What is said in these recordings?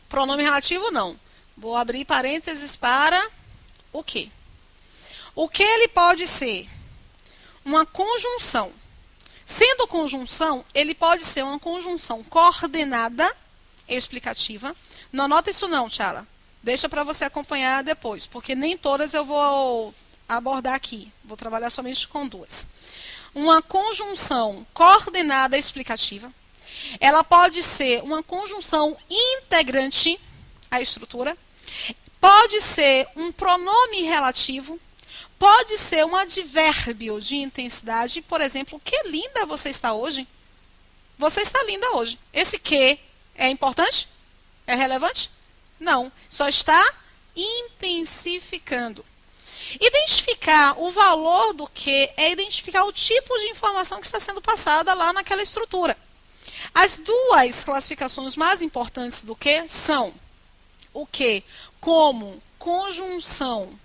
Pronome relativo, não. Vou abrir parênteses para o que? O que ele pode ser? Uma conjunção. Sendo conjunção, ele pode ser uma conjunção coordenada explicativa. Não anota isso não, Tchala. Deixa para você acompanhar depois, porque nem todas eu vou abordar aqui. Vou trabalhar somente com duas. Uma conjunção coordenada explicativa. Ela pode ser uma conjunção integrante à estrutura. Pode ser um pronome relativo. Pode ser um advérbio de intensidade. Por exemplo, que linda você está hoje. Você está linda hoje. Esse que é importante? É relevante? Não. Só está intensificando. Identificar o valor do que é identificar o tipo de informação que está sendo passada lá naquela estrutura. As duas classificações mais importantes do que são o que como conjunção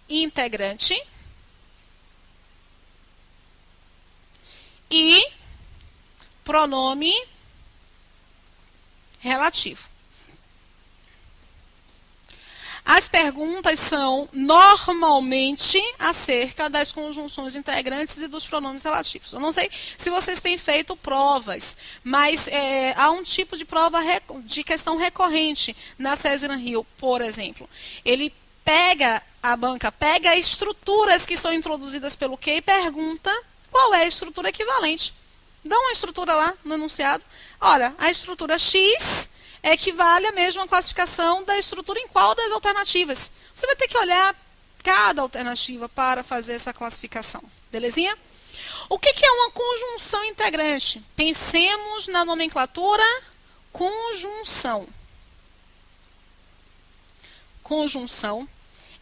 integrante e pronome relativo. As perguntas são normalmente acerca das conjunções integrantes e dos pronomes relativos. Eu não sei se vocês têm feito provas, mas há um tipo de prova de questão recorrente na César Hill, por exemplo. Ele pega a banca, pega estruturas que são introduzidas pelo que e pergunta qual é a estrutura equivalente. Dá uma estrutura lá no enunciado. Olha, a estrutura X equivale à mesma classificação da estrutura em qual das alternativas. Você vai ter que olhar cada alternativa para fazer essa classificação. Belezinha? O que é uma conjunção integrante? Pensemos na nomenclatura conjunção. Conjunção.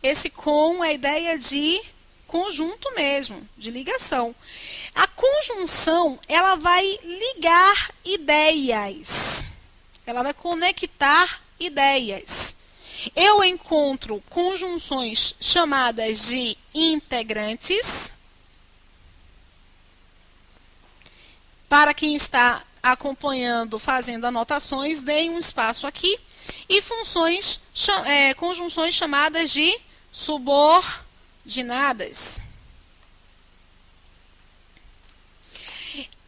Esse com é a ideia de conjunto mesmo, de ligação. A conjunção, ela vai ligar ideias. Ela vai conectar ideias. Eu encontro conjunções chamadas de integrantes. Para quem está acompanhando, fazendo anotações, deem um espaço aqui. E conjunções chamadas de subordinadas.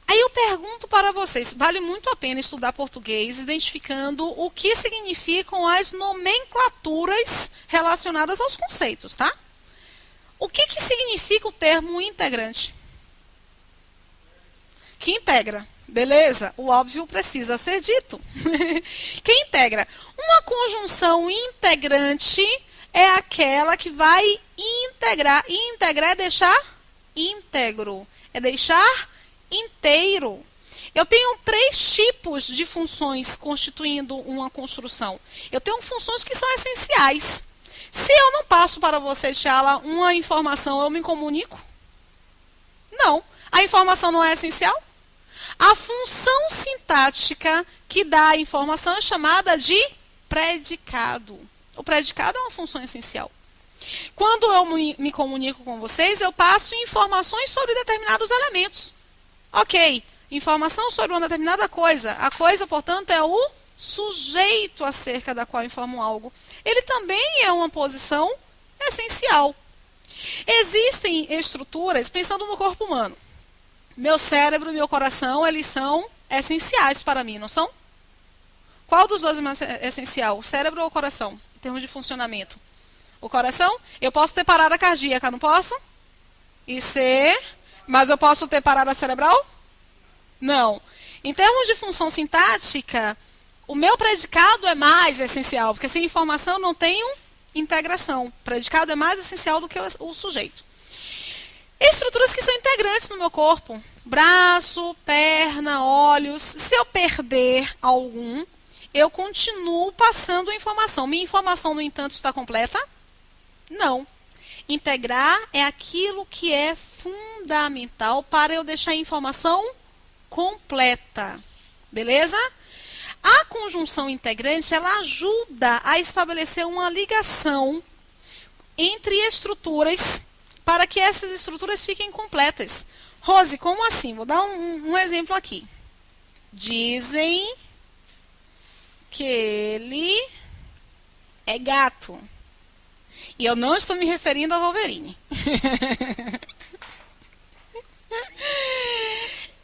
Aí eu pergunto para vocês, vale muito a pena estudar português identificando o que significam as nomenclaturas relacionadas aos conceitos, tá? O que significa o termo integrante? Que integra. Beleza? O óbvio precisa ser dito. Que integra? Uma conjunção integrante é aquela que vai integrar. E integrar é deixar íntegro. É deixar inteiro. Eu tenho 3 tipos de funções constituindo uma construção. Eu tenho funções que são essenciais. Se eu não passo para você, Tchala, uma informação, eu me comunico? Não. A informação não é essencial? A função sintática que dá a informação é chamada de predicado. O predicado é uma função essencial. Quando eu me comunico com vocês, eu passo informações sobre determinados elementos. Ok, informação sobre uma determinada coisa. A coisa, portanto, é o sujeito acerca da qual informo algo. Ele também é uma posição essencial. Existem estruturas, pensando no corpo humano. Meu cérebro e meu coração, eles são essenciais para mim, não são? Qual dos dois é mais essencial? O cérebro ou o coração? Em termos de funcionamento. O coração? Eu posso ter parada cardíaca, não posso? Mas eu posso ter parada cerebral? Não. Em termos de função sintática, o meu predicado é mais essencial, porque sem informação eu não tenho integração. O predicado é mais essencial do que o sujeito. Estruturas que são integrantes no meu corpo. Braço, perna, olhos. Se eu perder algum, eu continuo passando a informação. Minha informação, no entanto, está completa? Não. Integrar é aquilo que é fundamental para eu deixar a informação completa. Beleza? A conjunção integrante, ela ajuda a estabelecer uma ligação entre estruturas para que essas estruturas fiquem completas. Rose, como assim? Vou dar um exemplo aqui. Dizem que ele é gato. E eu não estou me referindo a Wolverine.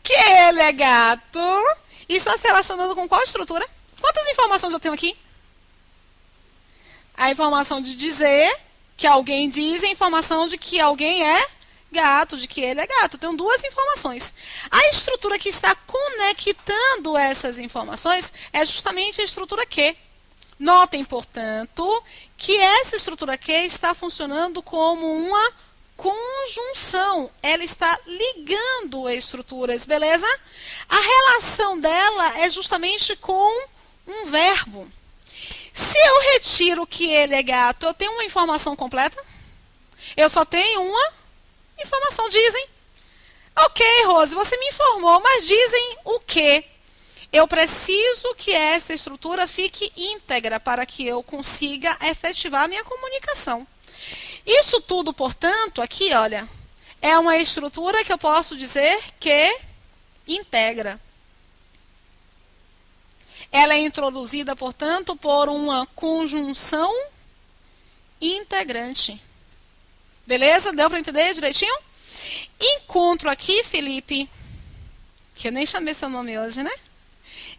Que ele é gato. E está se relacionando com qual estrutura? Quantas informações eu tenho aqui? A informação de dizer que alguém diz e a informação de que alguém é gato, de que ele é gato. Eu tenho duas informações. A estrutura que está conectando essas informações é justamente a estrutura Q. Notem, portanto, que essa estrutura Q está funcionando como uma conjunção. Ela está ligando estruturas, beleza? A relação dela é justamente com um verbo. Se eu retiro que ele é gato, eu tenho uma informação completa? Eu só tenho uma informação. Dizem. Ok, Rose, você me informou, mas dizem o quê? Eu preciso que essa estrutura fique íntegra para que eu consiga efetivar a minha comunicação. Isso tudo, portanto, aqui, olha, é uma estrutura que eu posso dizer que integra. Ela é introduzida, portanto, por uma conjunção integrante. Beleza? Deu para entender direitinho? Encontro aqui, Felipe, que eu nem chamei seu nome hoje, né?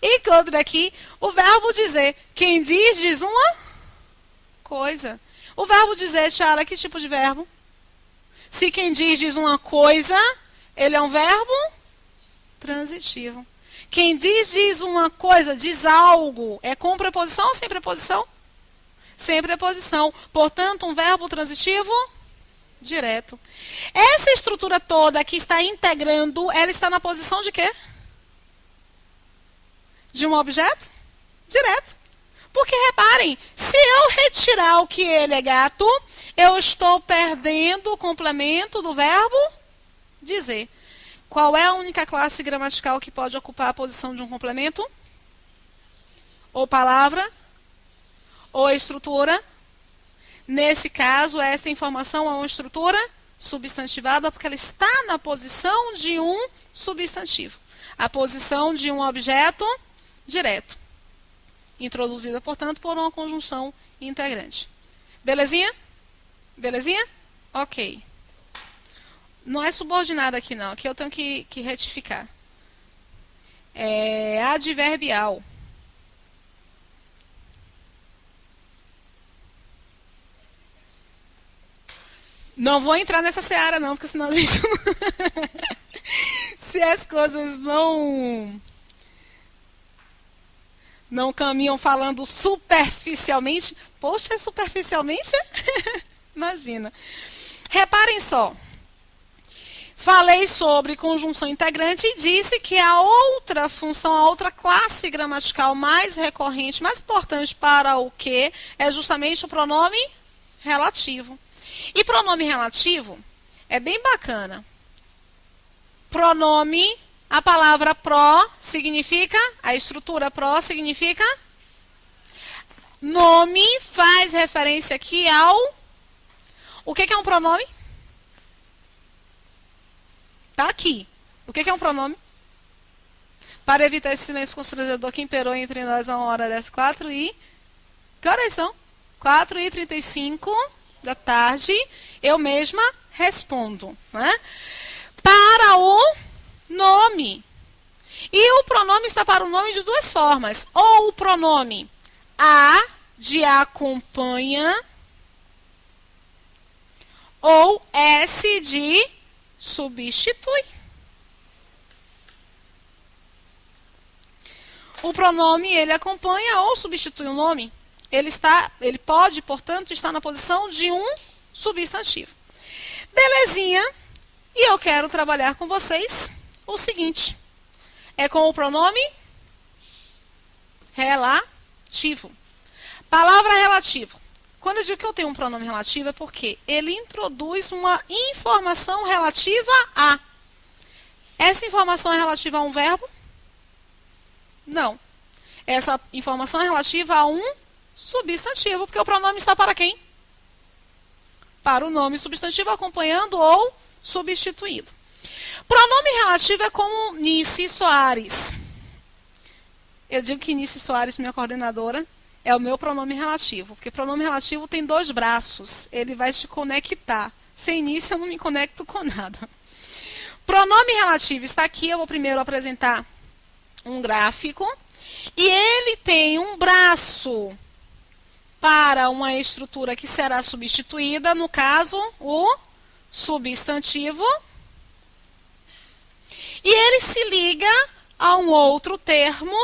Encontro aqui o verbo dizer. Quem diz, diz uma coisa. O verbo dizer, Tiara, que tipo de verbo? Se quem diz, diz uma coisa, ele é um verbo transitivo. Quem diz, diz uma coisa, diz algo. É com preposição ou sem preposição? Sem preposição. Portanto, um verbo transitivo direto. Essa estrutura toda que está integrando, ela está na posição de quê? De um objeto direto. Porque, reparem, se eu retirar o que ele é gato, eu estou perdendo o complemento do verbo dizer. Qual é a única classe gramatical que pode ocupar a posição de um complemento? Ou palavra? Ou estrutura? Nesse caso, essa informação é uma estrutura substantivada porque ela está na posição de um substantivo. A posição de um objeto direto. Introduzida, portanto, por uma conjunção integrante. Belezinha? Belezinha? Ok. Não é subordinado aqui, não. Aqui eu tenho que retificar. É adverbial. Não vou entrar nessa seara, não, porque senão a gente... Se as coisas não caminham falando superficialmente. Poxa, superficialmente? Imagina. Reparem só. Falei sobre conjunção integrante e disse que a outra função, a outra classe gramatical mais recorrente, mais importante para o que é justamente o pronome relativo. E pronome relativo é bem bacana. Pronome, a palavra pró significa, a estrutura pró significa, nome faz referência aqui ao, o que é um pronome? Está aqui. O que é um pronome? Para evitar esse silêncio constrangedor que imperou entre nós a uma hora dessa, 4 e... Que horas são? 4h35 da tarde, eu mesma respondo, né? Para o nome. E o pronome está para o nome de duas formas. Ou o pronome a de acompanha, ou s de substitui. O pronome, ele acompanha ou substitui o nome. Ele pode, portanto, estar na posição de um substantivo. Belezinha. E eu quero trabalhar com vocês o seguinte. É com o pronome relativo. Palavra relativo. Quando eu digo que eu tenho um pronome relativo é porque ele introduz uma informação relativa a. Essa informação é relativa a um verbo? Não. Essa informação é relativa a um substantivo, porque o pronome está para quem? Para o nome substantivo acompanhando ou substituído. Pronome relativo é como Nice Soares. Eu digo que Nice Soares, minha coordenadora, é o meu pronome relativo. Porque pronome relativo tem 2 braços. Ele vai te conectar. Sem Nice eu não me conecto com nada. Pronome relativo está aqui. Eu vou primeiro apresentar um gráfico. E ele tem um braço para uma estrutura que será substituída. No caso, o substantivo. E ele se liga a um outro termo,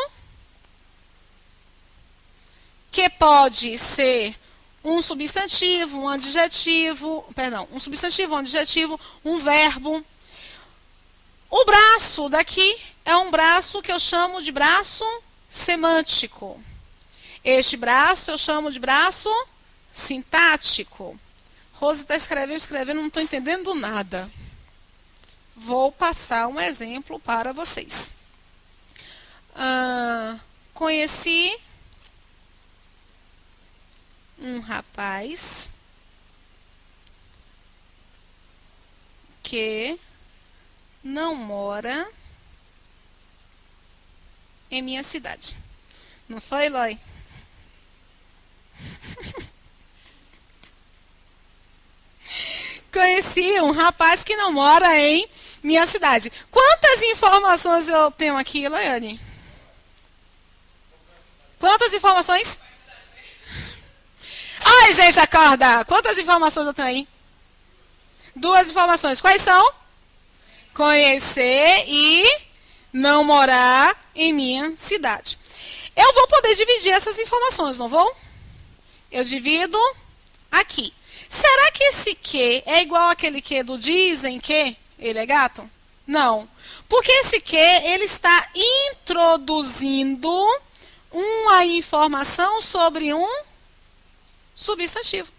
que pode ser um substantivo, um adjetivo, perdão, um substantivo, um adjetivo, um verbo. O braço daqui é um braço que eu chamo de braço semântico. Este braço eu chamo de braço sintático. Rose está escrevendo, não estou entendendo nada. Vou passar um exemplo para vocês. Conheci um rapaz que não mora em minha cidade. Não foi, Eloy? Conheci um rapaz que não mora em minha cidade. Quantas informações eu tenho aqui, Laiane? Quantas informações? Ai, gente, acorda! Quantas informações eu tenho aí? 2 informações. Quais são? Conhecer e não morar em minha cidade. Eu vou poder dividir essas informações, não vou? Eu divido aqui. Será que esse que é igual àquele que do dizem que ele é gato? Não. Porque esse que ele está introduzindo uma informação sobre um substantivo.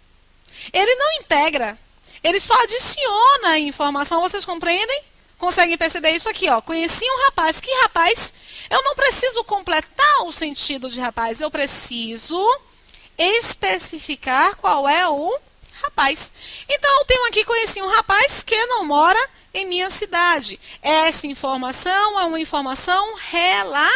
Ele não integra. Ele só adiciona a informação. Vocês compreendem? Conseguem perceber isso aqui, ó? Conheci um rapaz. Que rapaz? Eu não preciso completar o sentido de rapaz. Eu preciso especificar qual é o rapaz. Então, eu tenho aqui, conheci um rapaz que não mora em minha cidade. Essa informação é uma informação relativa.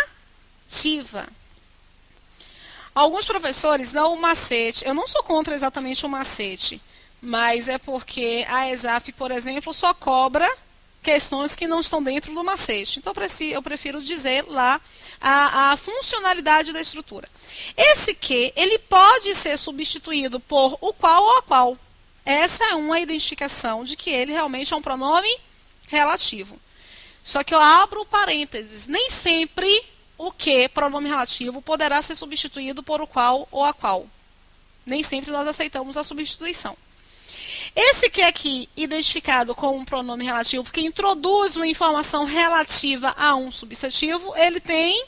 Alguns professores dão o macete. Eu não sou contra exatamente o macete, mas é porque a ESAF, por exemplo, só cobra questões que não estão dentro do macete. Então, eu prefiro dizer lá a funcionalidade da estrutura. Esse que, ele pode ser substituído por o qual ou a qual. Essa é uma identificação de que ele realmente é um pronome relativo. Só que eu abro parênteses. Nem sempre o que, pronome relativo, poderá ser substituído por o qual ou a qual. Nem sempre nós aceitamos a substituição. Esse que é aqui identificado como um pronome relativo, porque introduz uma informação relativa a um substantivo, ele tem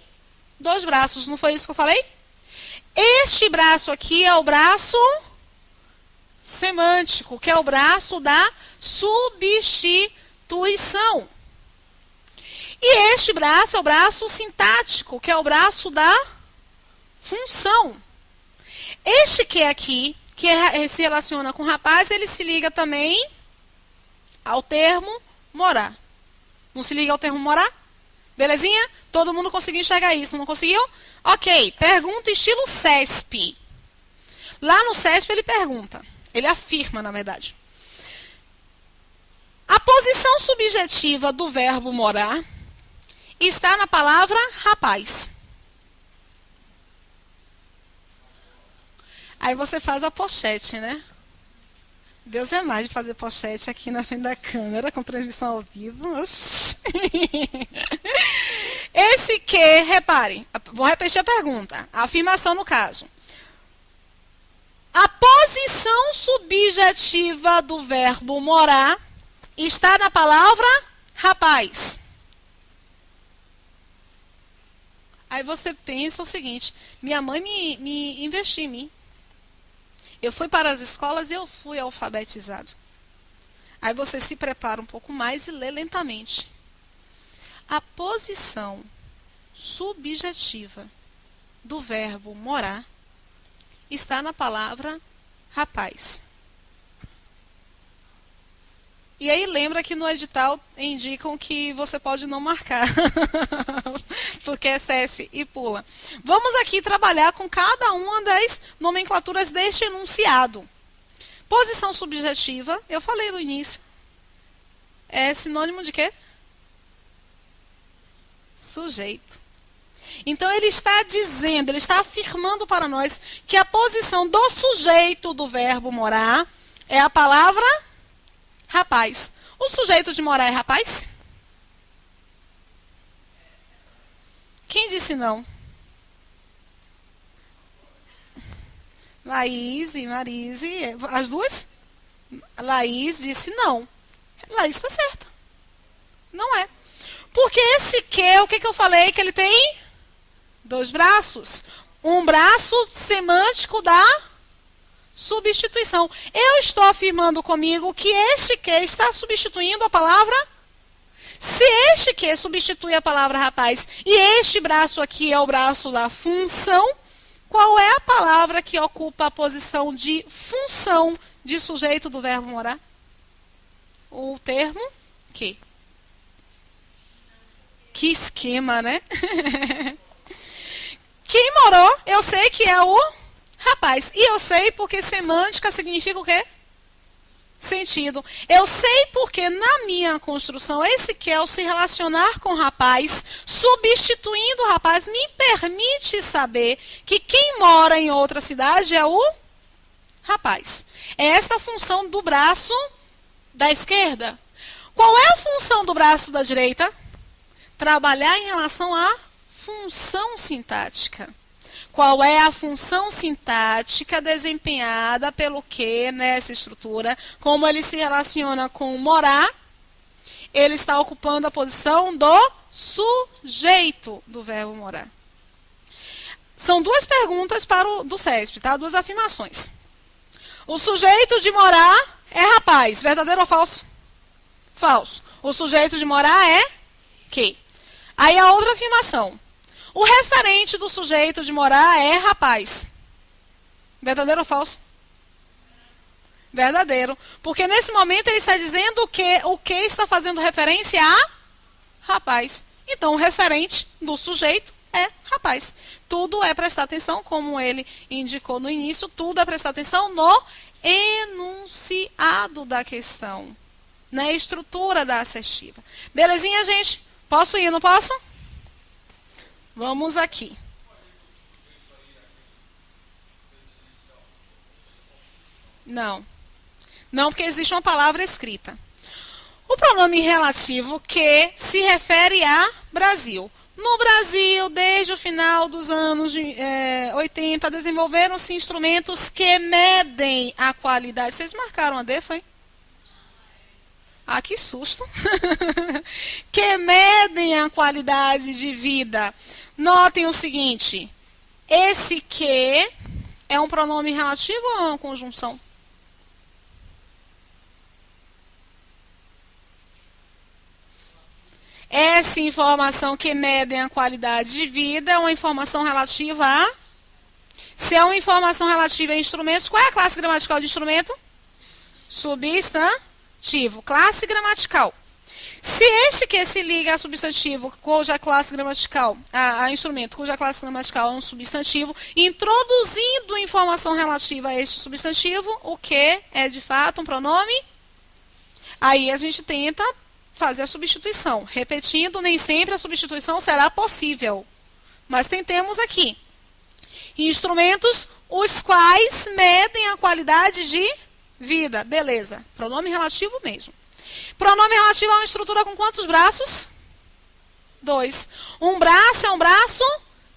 2 braços, não foi isso que eu falei? Este braço aqui é o braço semântico, que é o braço da substituição. E este braço é o braço sintático, que é o braço da função. Este que é aqui, que se relaciona com rapaz, ele se liga também ao termo morar. Não se liga ao termo morar? Belezinha? Todo mundo conseguiu enxergar isso, não conseguiu? Ok, pergunta estilo CESP. Lá no CESP ele pergunta, ele afirma, na verdade. A posição subjetiva do verbo morar está na palavra rapaz. Aí você faz a pochete, né? Deus é mais de fazer pochete aqui na frente da câmera, com transmissão ao vivo. Oxi. Esse que, reparem, vou repetir a pergunta. A afirmação no caso. A posição subjetiva do verbo morar está na palavra rapaz. Aí você pensa o seguinte, minha mãe me investiu em mim. Eu fui para as escolas e eu fui alfabetizado. Aí você se prepara um pouco mais e lê lentamente. A posição subjetiva do verbo morar está na palavra rapaz. E aí lembra que no edital indicam que você pode não marcar, porque é cesse e pula. Vamos aqui trabalhar com cada uma das nomenclaturas deste enunciado. Posição subjetiva, eu falei no início, é sinônimo de quê? Sujeito. Então ele está dizendo, ele está afirmando para nós que a posição do sujeito do verbo morar é a palavra rapaz. O sujeito de morar é rapaz? Quem disse não? Laís e Marise, as duas? Laís disse não. Laís está certa. Não é. Porque esse que, o que eu falei? Que ele tem 2 braços. Um braço semântico da substituição. Eu estou afirmando comigo que este que está substituindo a palavra. Se este que substitui a palavra rapaz e este braço aqui é o braço da função, qual é a palavra que ocupa a posição de função de sujeito do verbo morar? O termo que. Que esquema, né? Quem morou, eu sei que é o rapaz. E eu sei porque semântica significa o quê? Sentido. Eu sei porque na minha construção, esse que ao se relacionar com rapaz, substituindo o rapaz, me permite saber que quem mora em outra cidade é o rapaz. É esta a função do braço da esquerda. Qual é a função do braço da direita? Trabalhar em relação à função sintática. Qual é a função sintática desempenhada pelo que nessa estrutura? Como ele se relaciona com morar, ele está ocupando a posição do sujeito do verbo morar. São 2 perguntas para do CESP, tá? 2 afirmações. O sujeito de morar é rapaz, verdadeiro ou falso? Falso. O sujeito de morar é que. Aí a outra afirmação. O referente do sujeito de morar é rapaz. Verdadeiro ou falso? Verdadeiro. Porque nesse momento ele está dizendo que o que está fazendo referência a rapaz. Então o referente do sujeito é rapaz. Tudo é prestar atenção, como ele indicou no início, tudo é prestar atenção no enunciado da questão. Na estrutura da assertiva. Belezinha, gente? Posso ir, não posso? Vamos aqui. Não. Não, porque existe uma palavra escrita. O pronome relativo que se refere a Brasil. No Brasil, desde o final dos anos 80, desenvolveram-se instrumentos que medem a qualidade. Vocês marcaram a D, foi? Ah, que susto. Que medem a qualidade de vida. Notem o seguinte. Esse que é um pronome relativo ou é uma conjunção? Essa informação que medem a qualidade de vida é uma informação relativa a... Se é uma informação relativa a instrumentos, qual é a classe gramatical de instrumento? Substantivo. Classe gramatical. Se este que se liga a substantivo, cuja classe gramatical, a instrumento, cuja classe gramatical é um substantivo, introduzindo informação relativa a este substantivo, o que é de fato um pronome? Aí a gente tenta fazer a substituição. Repetindo, nem sempre a substituição será possível. Mas tentemos aqui. Instrumentos os quais medem a qualidade de vida. Beleza. Pronome relativo mesmo. Pronome relativo é uma estrutura com quantos braços? 2. Um braço é um braço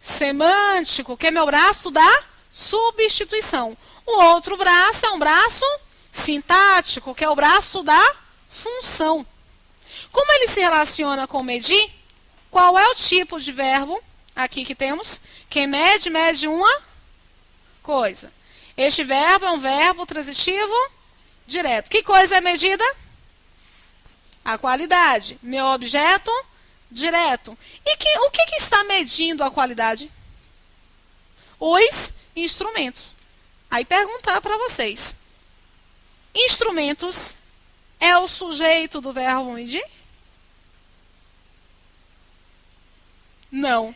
semântico, que é meu braço da substituição. O outro braço é um braço sintático, que é o braço da função. Como ele se relaciona com medir? Qual é o tipo de verbo aqui que temos? Quem mede, mede uma coisa. Este verbo é um verbo transitivo direto. Que coisa é medida? A qualidade. Meu objeto direto. E o que está medindo a qualidade? Os instrumentos. Aí perguntar para vocês. Instrumentos é o sujeito do verbo medir? Não.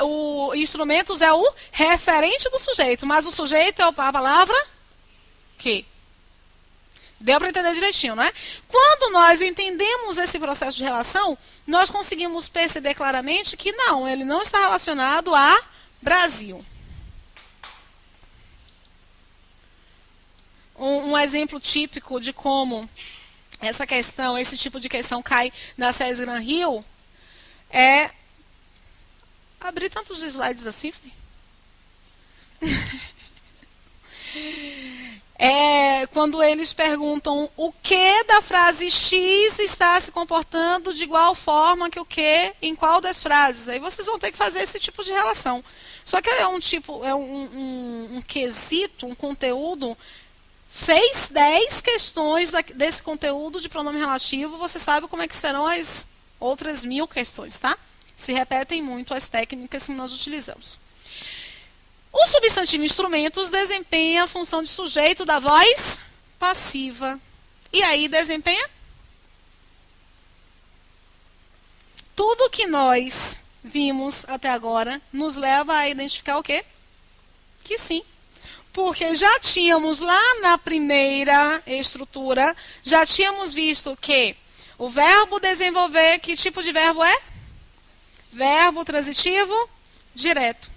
O instrumentos é o referente do sujeito, mas o sujeito é a palavra que. Deu para entender direitinho, não é? Quando nós entendemos esse processo de relação, nós conseguimos perceber claramente que não, ele não está relacionado a Brasil. Um exemplo típico de como essa questão, esse tipo de questão cai na SES Gran Rio é abrir tantos slides assim, é quando eles perguntam o que da frase X está se comportando de igual forma que o que em qual das frases. Aí vocês vão ter que fazer esse tipo de relação. Só que é um quesito, um conteúdo. Fez 10 questões desse conteúdo de pronome relativo, você sabe como é que serão as outras 1000 questões, tá? Se repetem muito as técnicas que nós utilizamos. O substantivo instrumentos desempenha a função de sujeito da voz passiva. E aí desempenha? Tudo que nós vimos até agora nos leva a identificar o quê? Que sim. Porque já tínhamos lá na primeira estrutura, já tínhamos visto que o verbo desenvolver, que tipo de verbo é? Verbo transitivo direto.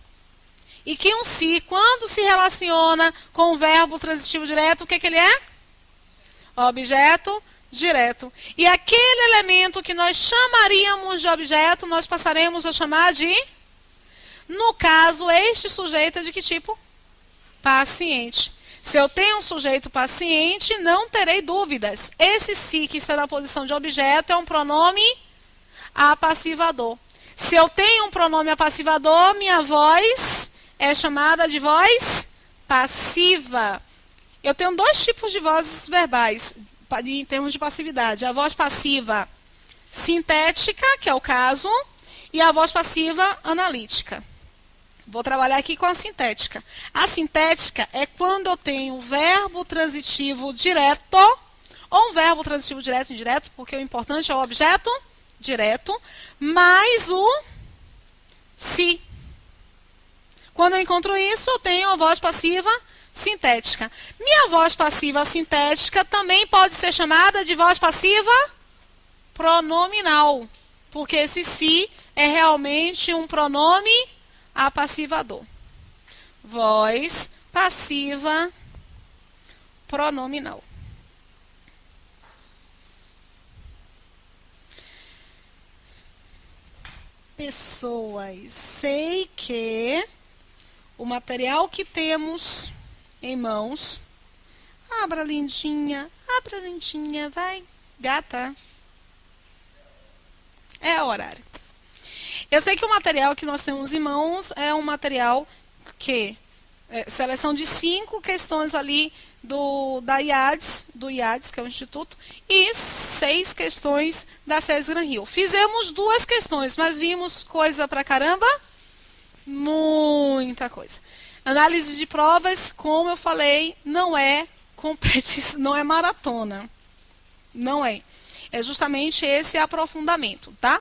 E que um se, quando se relaciona com o verbo transitivo direto, o que ele é? Objeto direto. E aquele elemento que nós chamaríamos de objeto, nós passaremos a chamar de... No caso, este sujeito é de que tipo? Paciente. Se eu tenho um sujeito paciente, não terei dúvidas. Esse se que está na posição de objeto é um pronome apassivador. Se eu tenho um pronome apassivador, minha voz é chamada de voz passiva. Eu tenho 2 tipos de vozes verbais em termos de passividade. A voz passiva sintética, que é o caso, e a voz passiva analítica. Vou trabalhar aqui com a sintética. A sintética é quando eu tenho um verbo transitivo direto, ou um verbo transitivo direto e indireto, porque o importante é o objeto direto, mais o se. Quando eu encontro isso, eu tenho a voz passiva sintética. Minha voz passiva sintética também pode ser chamada de voz passiva pronominal, porque esse se é realmente um pronome apassivador. Voz passiva pronominal. Pessoas, sei que o material que temos em mãos... Abra, lindinha, vai, gata. É o horário. Eu sei que o material que nós temos em mãos é um material que seleção de 5 questões ali do IADS, que é o Instituto, e 6 questões da SES Gran Rio. Fizemos 2 questões, mas vimos coisa pra caramba, muita coisa. Análise de provas, como eu falei, não é competição, não é maratona. Não é. É justamente esse aprofundamento, tá?